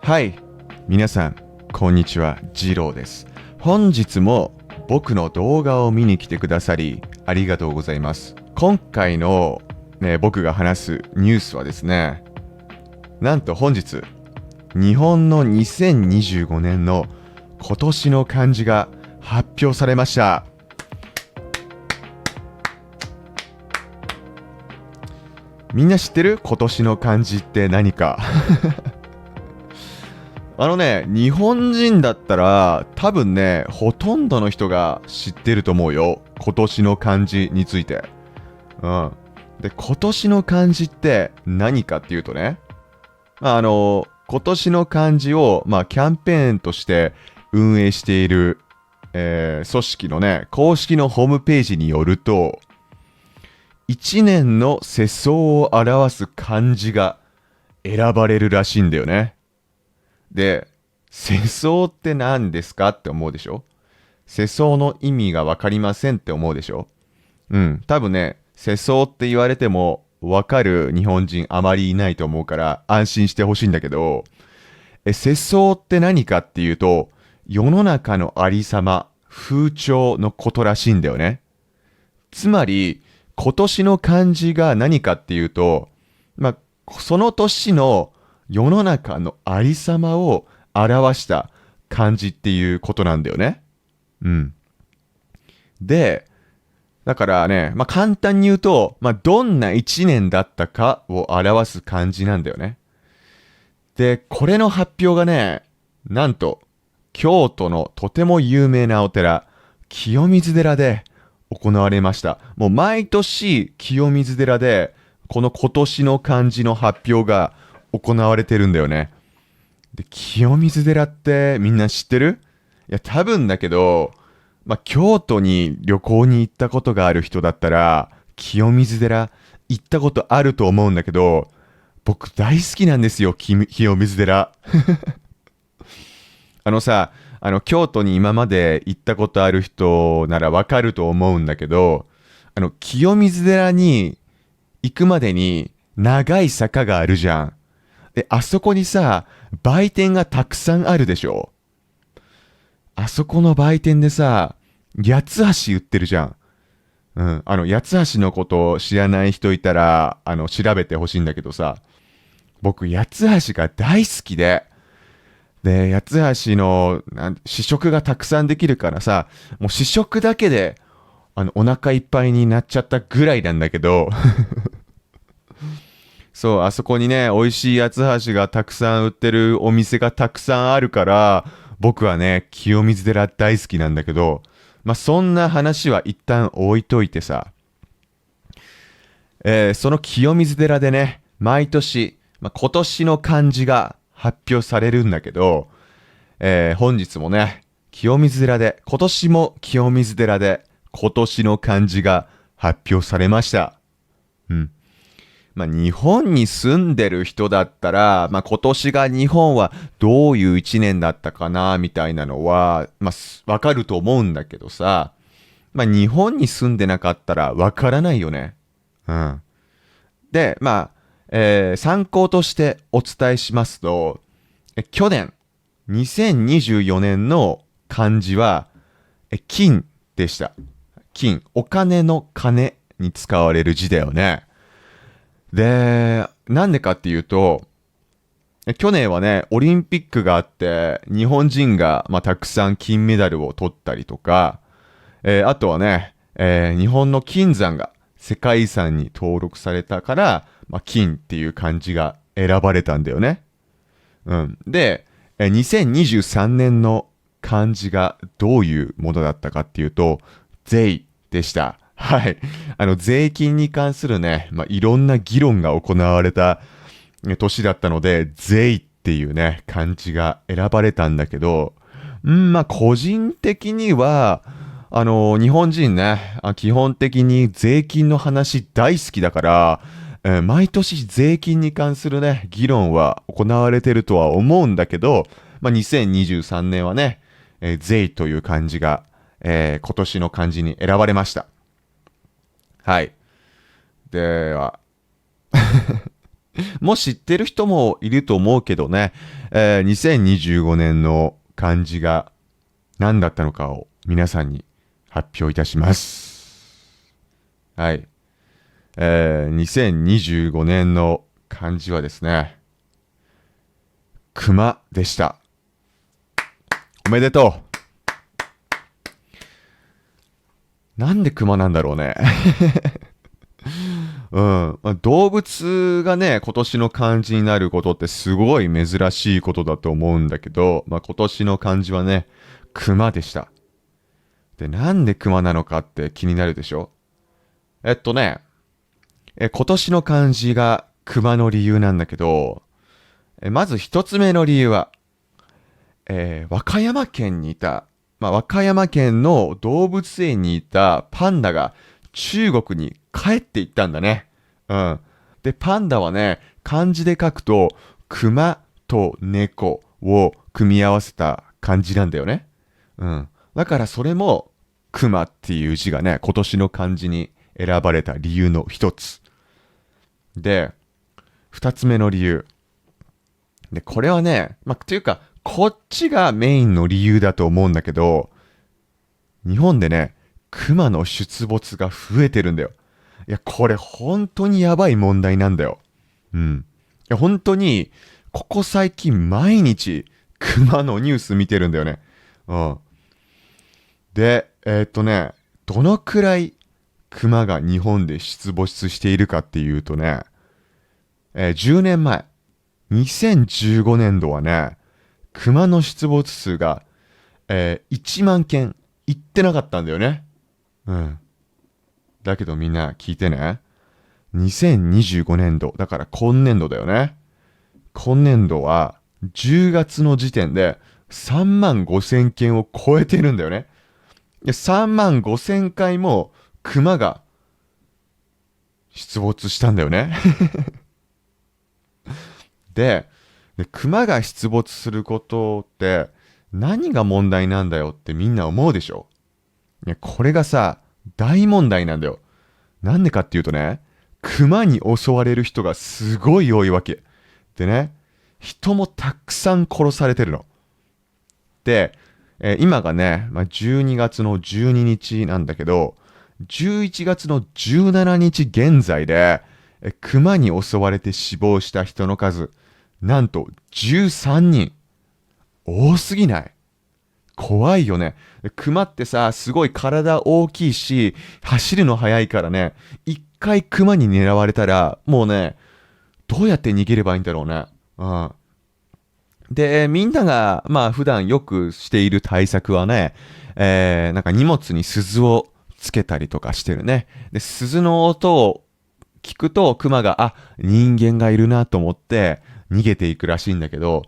はい、皆さん、こんにちは、ジローです。本日も僕の動画を見に来てくださり、ありがとうございます。今回の、僕が話すニュースはですね、なんと本日、日本の2025年の今年の漢字が発表されました。みんな知ってる？今年の漢字って何か？日本人だったら多分ね、ほとんどの人が知ってると思うよ。今年の漢字について。で、今年の漢字って何かっていうとね、今年の漢字を、キャンペーンとして運営している、組織のね、公式のホームページによると、1年の世相を表す漢字が選ばれるらしいんだよね。で、世相って何ですかって思うでしょ？世相の意味がわかりませんって思うでしょ？多分ね、世相って言われてもわかる日本人あまりいないと思うから安心してほしいんだけど、世相って何かっていうと、世の中のありさま、風潮のことらしいんだよね。つまり、今年の漢字が何かっていうと、その年の世の中のありさまを表した漢字っていうことなんだよね。で、だからね、簡単に言うと、どんな一年だったかを表す漢字なんだよね。で、これの発表がね、なんと、京都のとても有名なお寺、清水寺で行われました。もう毎年、清水寺で、この今年の漢字の発表が行われてるんだよね。で、清水寺ってみんな知ってる？いや、多分だけど、京都に旅行に行ったことがある人だったら、清水寺行ったことあると思うんだけど、僕大好きなんですよ、清水寺。京都に今まで行ったことある人ならわかると思うんだけど、清水寺に行くまでに長い坂があるじゃん。で、あそこにさ、売店がたくさんあるでしょ。あそこの売店でさ、八つ橋売ってるじゃん。八つ橋のことを知らない人いたら、調べてほしいんだけどさ、僕、八つ橋が大好きで、八つ橋の試食がたくさんできるからさ、もう試食だけで、お腹いっぱいになっちゃったぐらいなんだけど、そう、あそこにね、美味しい八つ橋がたくさん売ってるお店がたくさんあるから、僕はね、清水寺大好きなんだけど、そんな話は一旦置いといてさ、その清水寺でね、毎年、今年の漢字が発表されるんだけど、本日もね、清水寺で、今年も清水寺で、今年の漢字が発表されました。日本に住んでる人だったら、今年が日本はどういう一年だったかな、みたいなのは、わかると思うんだけどさ、日本に住んでなかったらわからないよね。で、参考としてお伝えしますと、去年、2024年の漢字は、金でした。金、お金の金に使われる字だよね。で、なんでかっていうと、去年はね、オリンピックがあって、日本人が、たくさん金メダルを取ったりとか、あとはね、日本の金山が世界遺産に登録されたから、金っていう漢字が選ばれたんだよね。で、2023年の漢字がどういうものだったかっていうと、税でした。はい。税金に関するね、いろんな議論が行われた年だったので、税っていうね、漢字が選ばれたんだけど、個人的には、日本人ね、基本的に税金の話大好きだから、毎年税金に関するね、議論は行われてるとは思うんだけど、2023年はね、税という漢字が、今年の漢字に選ばれました。はい。では、もう知ってる人もいると思うけどね、2025年の漢字が何だったのかを皆さんに発表いたします。はい。2025年の漢字はですね、熊でした。おめでとう。なんで熊なんだろうね。うん。まあ、動物がね、今年の漢字になることってすごい珍しいことだと思うんだけど、まあ、今年の漢字はね、熊でした。で、なんで熊なのかって気になるでしょ？ね、今年の漢字が熊の理由なんだけど、まず一つ目の理由は、和歌山県にいた、まあ、和歌山県の動物園にいたパンダが中国に帰っていったんだね。うん。で、パンダはね、漢字で書くと、熊と猫を組み合わせた漢字なんだよね。うん。だからそれも、熊っていう字がね、今年の漢字に選ばれた理由の一つ。で、二つ目の理由。で、これはね、まあ、というか、こっちがメインの理由だと思うんだけど、日本でね、熊の出没が増えてるんだよ。いや、これ本当にやばい問題なんだよ。うん。いや、本当に、ここ最近毎日、熊のニュース見てるんだよね。うん。で、どのくらい熊が日本で出没しているかっていうとね、10年前、2015年度はね、熊の出没数が、1万件いってなかったんだよね。うん。だけどみんな聞いてね。2025年度、だから今年度だよね。今年度は10月の時点で3万5千件を超えてるんだよね。で3万5千回も熊が出没したんだよね。で、熊が出没することって何が問題なんだよってみんな思うでしょ？これがさ、大問題なんだよ。なんでかっていうとね、熊に襲われる人がすごい多いわけ。でね、人もたくさん殺されてるの。で、今がね、12月の12日なんだけど、11月の17日現在で、熊に襲われて死亡した人の数、なんと13人。多すぎない？怖いよね。熊ってさ、すごい体大きいし、走るの速いからね、一回熊に狙われたら、もうね、どうやって逃げればいいんだろうね。うん。で、みんなが、まあ普段よくしている対策はね、なんか荷物に鈴をつけたりとかしてるね。で、鈴の音を聞くと、熊が、あ、人間がいるなと思って逃げていくらしいんだけど、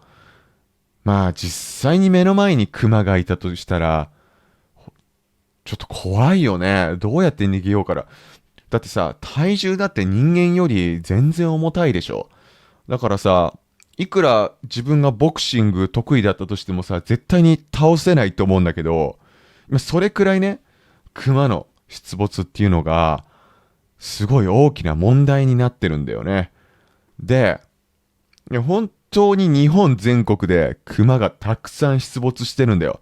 まあ実際に目の前にクマがいたとしたら、ちょっと怖いよね。どうやって逃げようから。だってさ、体重だって人間より全然重たいでしょ。だからさ、いくら自分がボクシング得意だったとしてもさ、絶対に倒せないと思うんだけど、それくらいね、クマの出没っていうのが、すごい大きな問題になってるんだよね。で、本当に日本全国でクマがたくさん出没してるんだよ。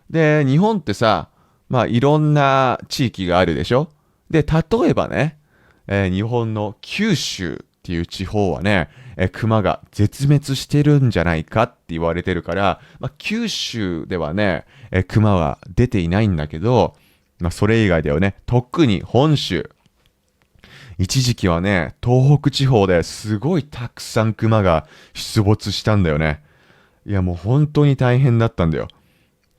で、日本ってさ、まあいろんな地域があるでしょ。で、例えばね、日本の九州っていう地方はね、クマが絶滅してるんじゃないかって言われてるから、まあ、九州ではね、クマは出ていないんだけど、まあ、それ以外だよね、特に本州。一時期はね、東北地方ですごいたくさんクマが出没したんだよね。いやもう本当に大変だったんだよ。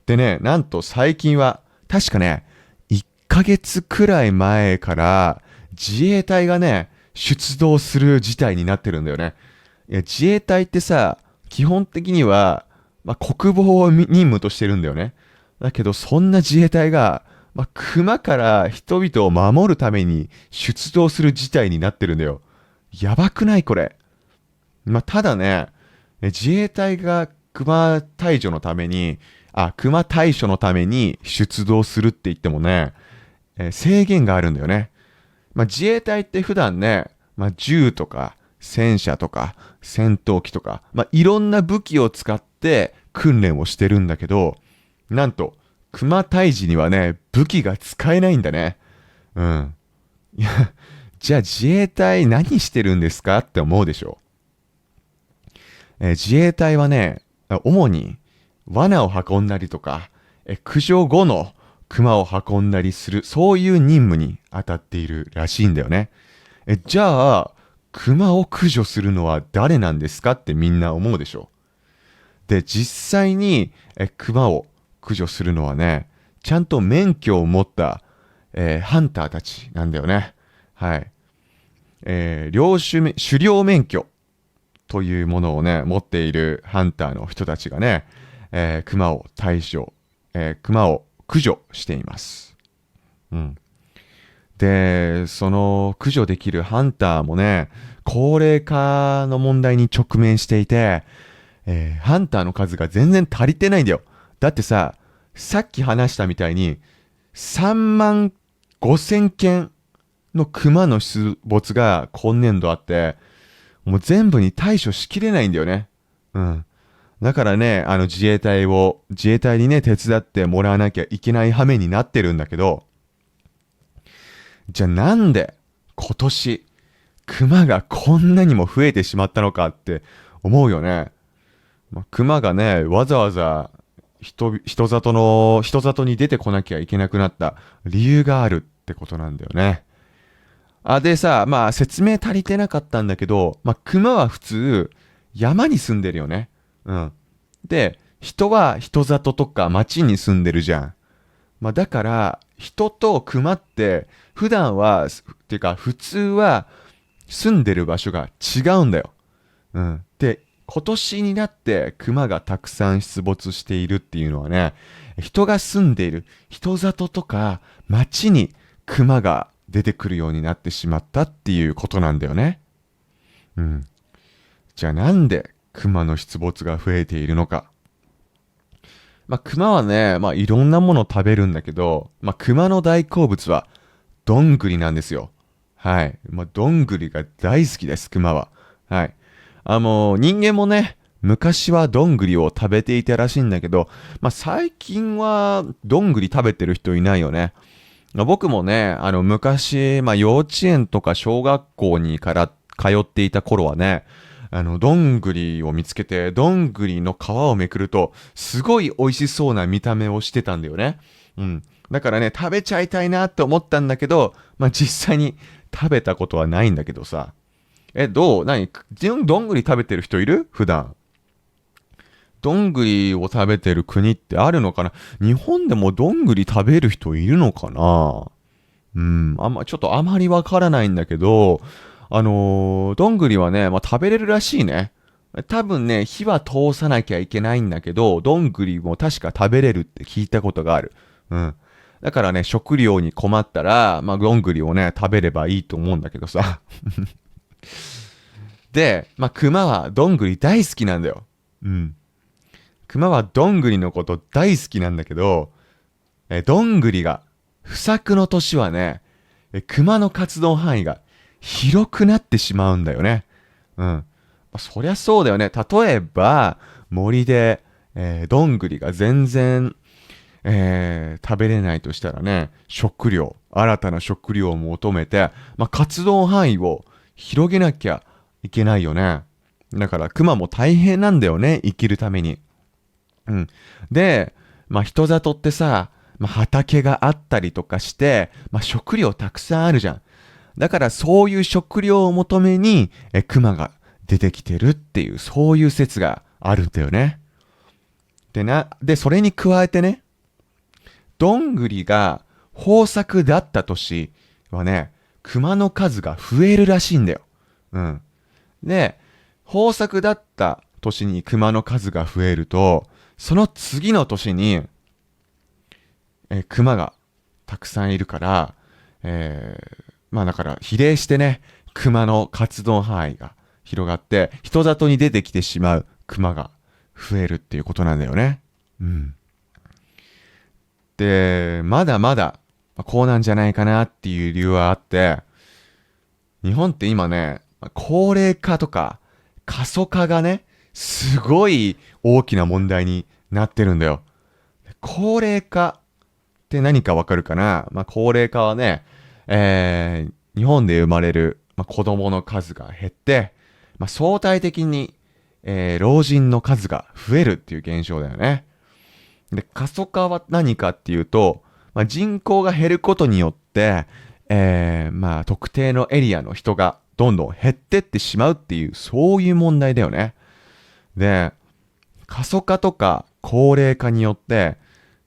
でね、なんと最近は、確かね、1ヶ月くらい前から自衛隊がね、出動する事態になってるんだよね。いや、自衛隊ってさ、基本的には、国防を任務としてるんだよね。だけど、そんな自衛隊が、熊から人々を守るために出動する事態になってるんだよ。やばくないこれ。ただね、自衛隊が熊対処のために出動するって言ってもね、制限があるんだよね。自衛隊って普段ね、銃とか戦車とか戦闘機とか、いろんな武器を使って訓練をしてるんだけど、なんと熊退治にはね、武器が使えないんだね。うん。いや、じゃあ自衛隊何してるんですかって思うでしょ。自衛隊はね、主に罠を運んだりとか、駆除後の熊を運んだりする、そういう任務に当たっているらしいんだよね。じゃあ、熊を駆除するのは誰なんですかってみんな思うでしょ。で、実際に熊を駆除するのはね、ちゃんと免許を持った、ハンターたちなんだよね。はい。狩猟免許というものをね、持っているハンターの人たちがね、熊を熊を駆除しています。うん。で、その駆除できるハンターもね、高齢化の問題に直面していて、ハンターの数が全然足りてないんだよ。だってさ、さっき話したみたいに、3万5千件の熊の出没が今年度あって、もう全部に対処しきれないんだよね。うん。だからね、自衛隊にね、手伝ってもらわなきゃいけない羽目になってるんだけど、じゃあなんで今年、熊がこんなにも増えてしまったのかって思うよね。熊がね、わざわざ人里に出てこなきゃいけなくなった理由があるってことなんだよね。でさ、説明足りてなかったんだけど、熊は普通山に住んでるよね。うん。で、人は人里とか町に住んでるじゃん。だから人と熊って普段はっていうか普通は住んでる場所が違うんだよ。うん。で、今年になって熊がたくさん出没しているっていうのはね、人が住んでいる人里とか町に熊が出てくるようになってしまったっていうことなんだよね。うん。じゃあなんで熊の出没が増えているのか。熊はね、いろんなものを食べるんだけど、熊の大好物はどんぐりなんですよ。はい。どんぐりが大好きです、熊は。はい。人間もね、昔はどんぐりを食べていたらしいんだけど、最近はどんぐり食べてる人いないよね。僕もね、昔、幼稚園とか小学校にから通っていた頃はね、どんぐりを見つけて、どんぐりの皮をめくると、すごい美味しそうな見た目をしてたんだよね。うん。だからね、食べちゃいたいなって思ったんだけど、実際に食べたことはないんだけどさ。どう何どんぐり食べてる人いる普段。どんぐりを食べてる国ってあるのかな。日本でもどんぐり食べる人いるのかな。うん、ちょっとあまりわからないんだけど、どんぐりはね、食べれるらしいね。多分ね、火は通さなきゃいけないんだけど、どんぐりも確か食べれるって聞いたことがある。うん。だからね、食料に困ったら、どんぐりをね、食べればいいと思うんだけどさ。で、熊はどんぐり大好きなんだよ。うん。熊はどんぐりのこと大好きなんだけど、どんぐりが不作の年はね、熊の活動範囲が広くなってしまうんだよね。うん。そりゃそうだよね。例えば、森で、どんぐりが全然、食べれないとしたらね、新たな食料を求めて、活動範囲を広げなきゃいけないよね。だから、熊も大変なんだよね、生きるために。うん。で、人里ってさ、畑があったりとかして、食料たくさんあるじゃん。だからそういう食料を求めに、熊が出てきてるっていう、そういう説があるんだよね。で、それに加えてね、どんぐりが豊作だった年はね、熊の数が増えるらしいんだよ。うん。で、豊作だった年に熊の数が増えると、その次の年に、熊がたくさんいるから、だから比例してね、熊の活動範囲が広がって、人里に出てきてしまう熊が増えるっていうことなんだよね。うん。で、まだまだこうなんじゃないかなっていう理由はあって、日本って今ね、高齢化とか過疎化がね、すごい大きな問題になってるんだよ。高齢化って何かわかるかな？高齢化はね、日本で生まれる、子供の数が減って、相対的に、老人の数が増えるっていう現象だよね。で、過疎化は何かっていうと、人口が減ることによって、特定のエリアの人がどんどん減ってってしまうっていう、そういう問題だよね。で、過疎化とか高齢化によって、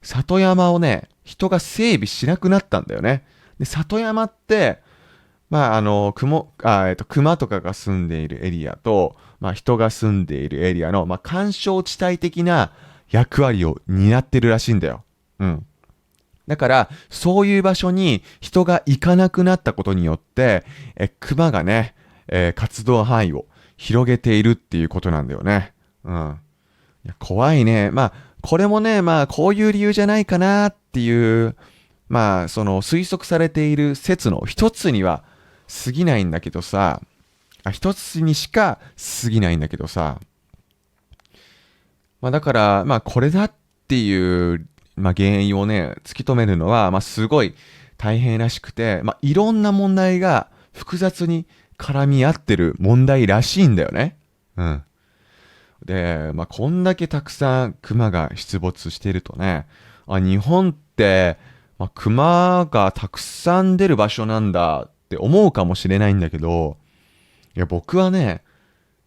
里山をね、人が整備しなくなったんだよね。で、里山って、熊とかが住んでいるエリアと、人が住んでいるエリアの、緩衝地帯的な役割を担ってるらしいんだよ。うん。だから、そういう場所に人が行かなくなったことによって、熊がね、活動範囲を広げているっていうことなんだよね。うん。いや怖いね。これもね、こういう理由じゃないかなっていう、その推測されている説の一つには過ぎないんだけどさ、一つにしか過ぎないんだけどさ、だから、これだっていう、原因をね、突き止めるのは、すごい大変らしくて、いろんな問題が複雑に絡み合ってる問題らしいんだよね。うん。で、こんだけたくさんクマが出没しているとね、日本って、クマがたくさん出る場所なんだって思うかもしれないんだけど、いや、僕はね、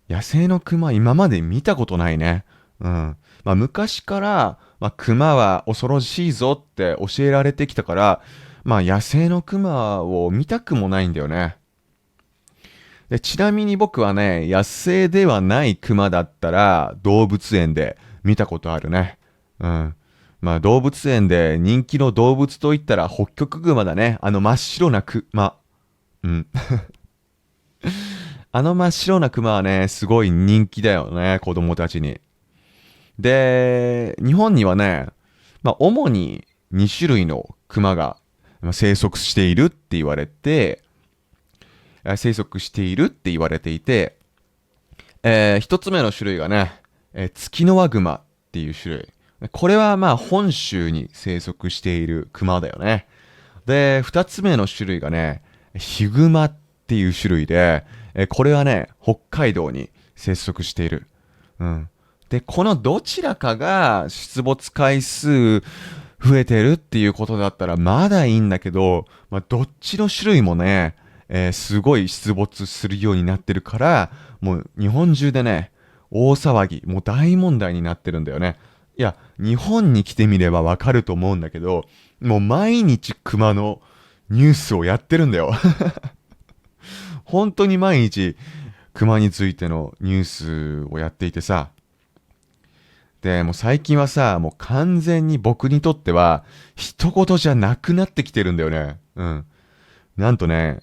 野生のクマ今まで見たことないね。うん。昔から、クマは恐ろしいぞって教えられてきたから、野生のクマを見たくもないんだよね。で、ちなみに僕はね、野生ではないクマだったら動物園で見たことあるね。うん。動物園で人気の動物といったらホッキョクグマだね。真っ白なクマ。うん。真っ白なクマはね、すごい人気だよね、子供たちに。で、日本にはね、主に2種類のクマが生息しているって言われて、いて、一つ目の種類がね、ツキノワグマっていう種類。これは本州に生息しているクマだよね。で、二つ目の種類がね、ヒグマっていう種類で、これはね、北海道に生息している。うん。で、このどちらかが出没回数増えてるっていうことだったらまだいいんだけど、どっちの種類もね、すごい出没するようになってるから、もう日本中でね、大騒ぎ、もう大問題になってるんだよね。いや、日本に来てみればわかると思うんだけど、もう毎日熊のニュースをやってるんだよ。本当に毎日熊についてのニュースをやっていてさ。で、もう最近はさ、もう完全に僕にとっては、一言じゃなくなってきてるんだよね。うん。なんとね、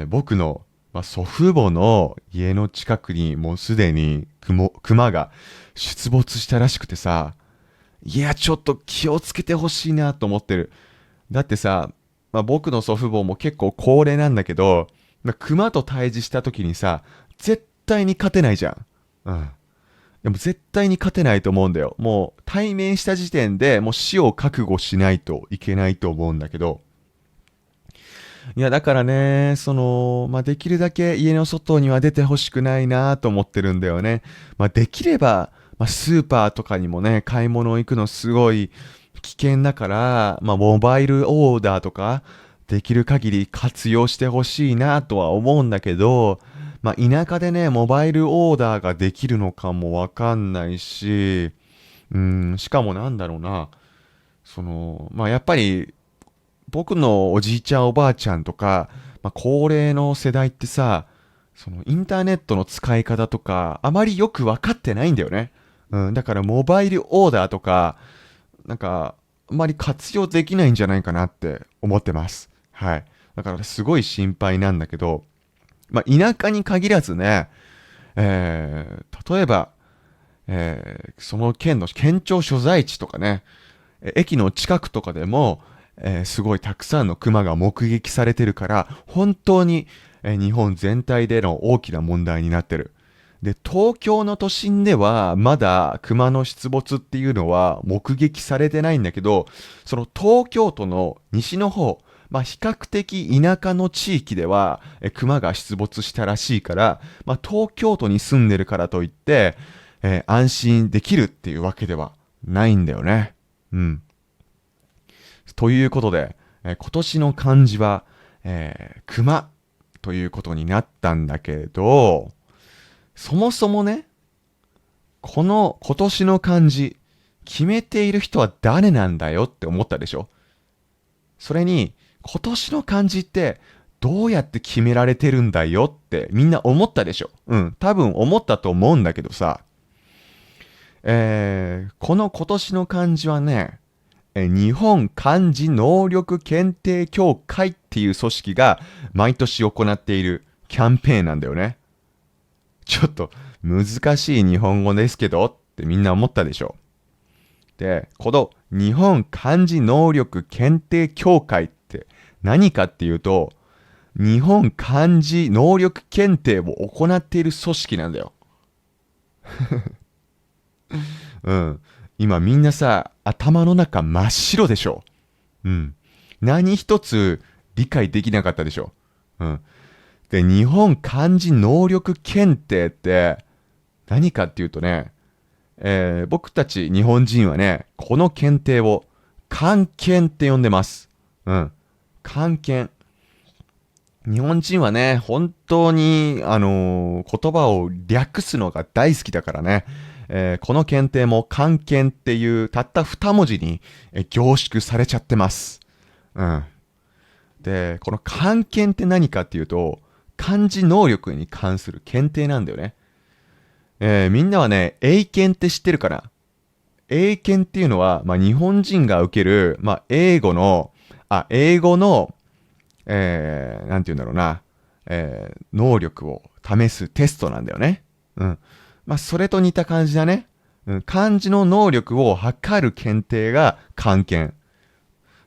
僕の、祖父母の家の近くにもうすでに熊が出没したらしくてさ、いや、ちょっと気をつけてほしいなと思ってる。だってさ、僕の祖父母も結構高齢なんだけど、熊と対峙した時にさ、絶対に勝てないじゃん。うん。でも絶対に勝てないと思うんだよ。もう対面した時点でもう死を覚悟しないといけないと思うんだけど、いや、だからね、できるだけ家の外には出てほしくないなと思ってるんだよね。できれば、スーパーとかにもね、買い物行くのすごい危険だから、モバイルオーダーとか、できる限り活用してほしいなとは思うんだけど、田舎でね、モバイルオーダーができるのかもわかんないし、しかもなんだろうな、やっぱり、僕のおじいちゃんおばあちゃんとか、高齢の世代ってさ、インターネットの使い方とか、あまりよく分かってないんだよね。うん、だからモバイルオーダーとか、あまり活用できないんじゃないかなって思ってます。はい。だからすごい心配なんだけど、田舎に限らずね、例えば、その県の県庁所在地とかね、駅の近くとかでも、すごいたくさんのクマが目撃されてるから、本当に、日本全体での大きな問題になってる。で、東京の都心ではまだ熊の出没っていうのは目撃されてないんだけど、その東京都の西の方、比較的田舎の地域では熊が出没したらしいから、東京都に住んでるからといって、安心できるっていうわけではないんだよね。うん。ということで、今年の漢字は、熊ということになったんだけど、そもそもね、この今年の漢字、決めている人は誰なんだよって思ったでしょ。それに、今年の漢字ってどうやって決められてるんだよってみんな思ったでしょ。うん、多分思ったと思うんだけどさ、この今年の漢字はね、日本漢字能力検定協会っていう組織が毎年行っているキャンペーンなんだよね。ちょっと難しい日本語ですけどってみんな思ったでしょ。で、この日本漢字能力検定協会って何かっていうと、日本漢字能力検定を行っている組織なんだよ。うん。今みんなさ、頭の中真っ白でしょ。うん。何一つ理解できなかったでしょ。うん。で、日本漢字能力検定って何かっていうとね、僕たち日本人はね、この検定を漢検って呼んでます。うん。漢検。日本人はね、本当に、言葉を略すのが大好きだからね、この検定も漢検っていうたった2文字に、凝縮されちゃってます。うん。で、この漢検って何かっていうと、漢字能力に関する検定なんだよね。みんなはね、英検って知ってるかな？英検っていうのは、日本人が受ける、英語の、なんて言うんだろうな、能力を試すテストなんだよね。うん。それと似た感じだね。うん、漢字の能力を測る検定が漢検。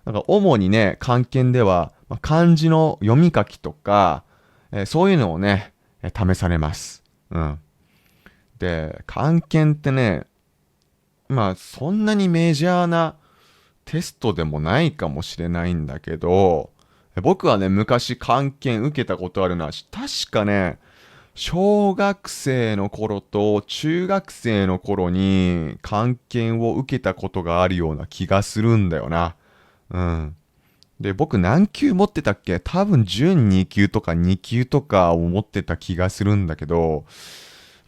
なんか主にね、漢検では、漢字の読み書きとか、そういうのをね、試されます。うん。で、漢検ってね、そんなにメジャーなテストでもないかもしれないんだけど、僕はね、昔漢検受けたことあるな。確かね、小学生の頃と中学生の頃に漢検を受けたことがあるような気がするんだよな。うん。で、僕何級持ってたっけ？多分準2級とか2級とかを持ってた気がするんだけど、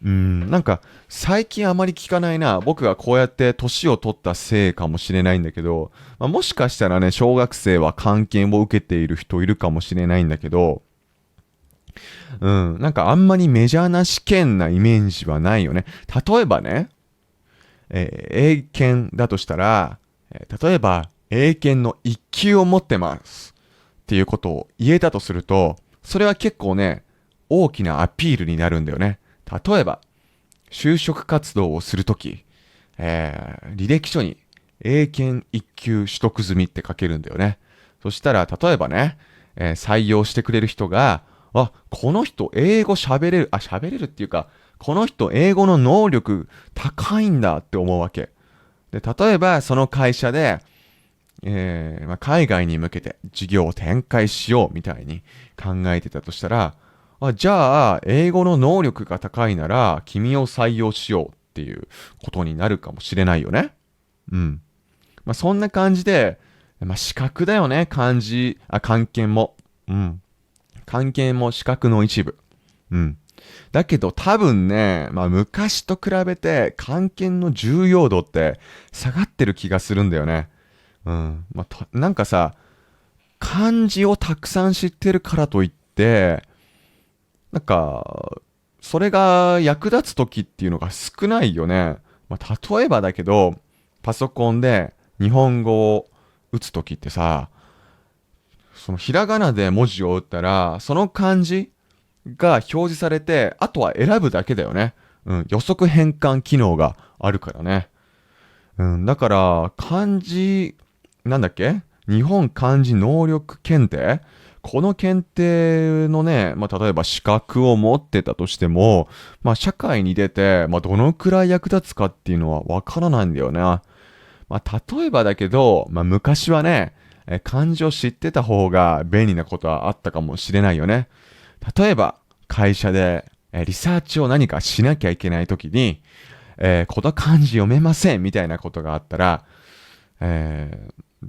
なんか最近あまり聞かないな。僕がこうやって年を取ったせいかもしれないんだけど、もしかしたらね、小学生は漢検を受けている人いるかもしれないんだけど、なんかあんまりメジャーな試験なイメージはないよね。例えばね、英検だとしたら、例えば英検の1級を持ってますっていうことを言えたとすると、それは結構ね、大きなアピールになるんだよね。例えば、就職活動をするとき、履歴書に英検1級取得済みって書けるんだよね。そしたら、例えばね、採用してくれる人が、この人英語喋れるっていうか、この人英語の能力高いんだって思うわけ。で、例えばその会社で、海外に向けて事業を展開しようみたいに考えてたとしたら、じゃあ、英語の能力が高いなら、君を採用しようっていうことになるかもしれないよね。うん。そんな感じで、資格だよね、漢検も。うん。漢検も資格の一部。うん。だけど多分ね、昔と比べて漢検の重要度って下がってる気がするんだよね。うん。なんかさ、漢字をたくさん知ってるからといって、なんか、それが役立つ時っていうのが少ないよね。例えばだけど、パソコンで日本語を打つ時ってさ、そのひらがなで文字を打ったら、その漢字が表示されて、あとは選ぶだけだよね。予測変換機能があるからね。だから、漢字、なんだっけ？日本漢字能力検定？この検定のね、例えば資格を持ってたとしても、社会に出て、どのくらい役立つかっていうのはわからないんだよね。例えばだけど、昔はね、漢字を知ってた方が便利なことはあったかもしれないよね。例えば、会社で、リサーチを何かしなきゃいけないときに、この漢字読めませんみたいなことがあったら、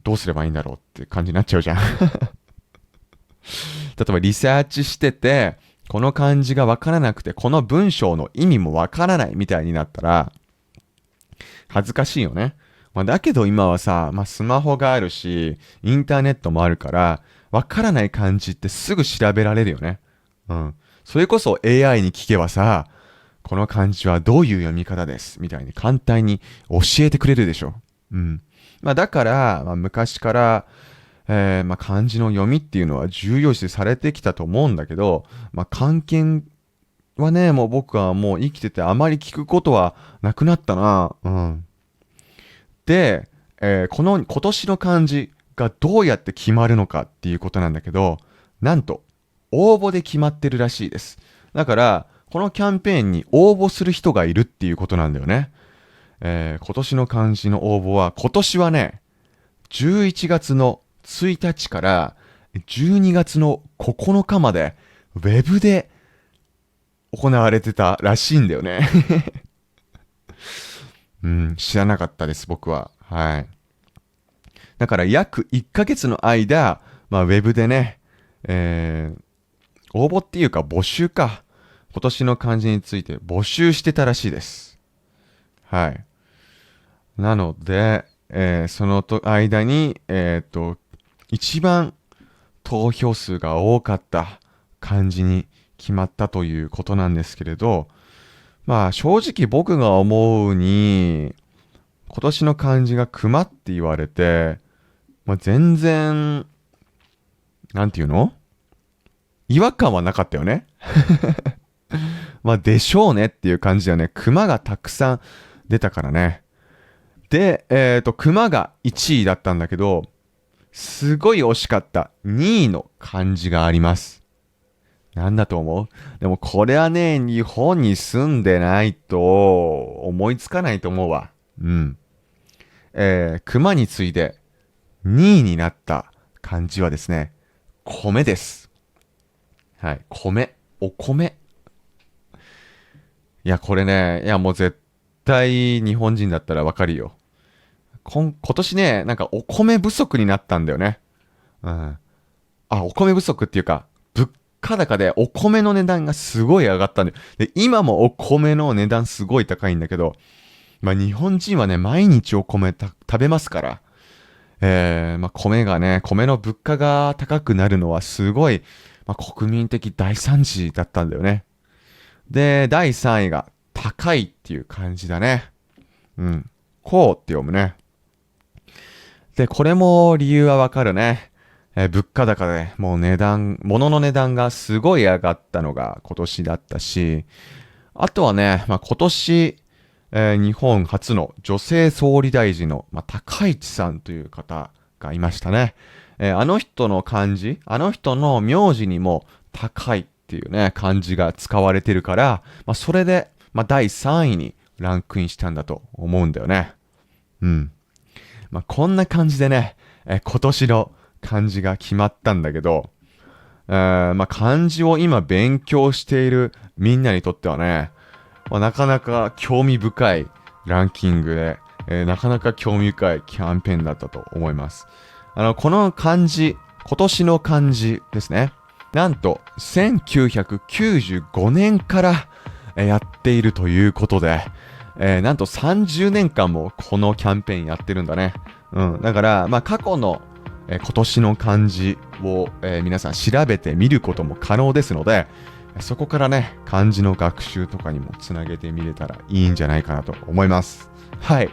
どうすればいいんだろうって感じになっちゃうじゃん。例えばリサーチしてて、この漢字がわからなくて、この文章の意味もわからないみたいになったら、恥ずかしいよね。だけど今はさ、スマホがあるし、インターネットもあるから、わからない漢字ってすぐ調べられるよね。うん。それこそ AI に聞けばさ、この漢字はどういう読み方です。みたいに簡単に教えてくれるでしょ。うん。だから、昔から、漢字の読みっていうのは重要視されてきたと思うんだけど、漢検はね、もう僕はもう生きててあまり聞くことはなくなったな。うん。で、今年の漢字がどうやって決まるのかっていうことなんだけど、なんと、応募で決まってるらしいです。だから、このキャンペーンに応募する人がいるっていうことなんだよね。今年の漢字の応募は、今年はね、11月の1日から12月の9日まで、ウェブで行われてたらしいんだよね。うん、知らなかったです、僕は。はい。だから約1ヶ月の間、ウェブでね、応募っていうか募集か。今年の漢字について募集してたらしいです。はい。なので、その間に、一番投票数が多かった漢字に決まったということなんですけれど、正直僕が思うに、今年の漢字が熊って言われて、全然、なんていうの違和感はなかったよね。でしょうねっていう感じだよね。熊がたくさん出たからね。で、熊が1位だったんだけど、すごい惜しかった2位の漢字があります。なんだと思う？でもこれはね、日本に住んでないと思いつかないと思うわ。うん。熊に次いで2位になった漢字はですね、米です。はい、米。お米。いや、これね、いやもう絶対日本人だったらわかるよ。今年ね、なんかお米不足になったんだよね。うん。お米不足っていうか、物価高でお米の値段がすごい上がったんで、で、今もお米の値段すごい高いんだけど、日本人はね、毎日お米食べますから、米がね、米の物価が高くなるのはすごい、国民的大惨事だったんだよね。で、第3位が高いっていう感じだね。うん。こうって読むね。で、これも理由はわかるね。物価高でもう物の値段がすごい上がったのが今年だったし、あとはね、今年、日本初の女性総理大臣の、高市さんという方がいましたね。あの人の漢字、あの人の名字にも高いっていうね、漢字が使われてるから、それで、第3位にランクインしたんだと思うんだよね。うん。こんな感じでね、今年の漢字が決まったんだけど、漢字を今勉強しているみんなにとってはね、なかなか興味深いランキングで、なかなか興味深いキャンペーンだったと思います。この漢字、今年の漢字ですね。なんと、1995年から、やっているということで、なんと30年間もこのキャンペーンやってるんだね。うん。だから、過去の、今年の漢字を、皆さん調べてみることも可能ですので、そこからね、漢字の学習とかにもつなげてみれたらいいんじゃないかなと思います。はい。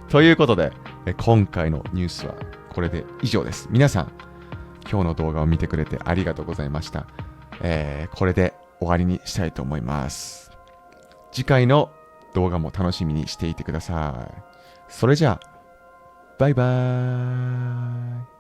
ということで、今回のニュースはこれで以上です。皆さん、今日の動画を見てくれてありがとうございました。これで終わりにしたいと思います。次回の動画も楽しみにしていてください。それじゃあ、バイバーイ。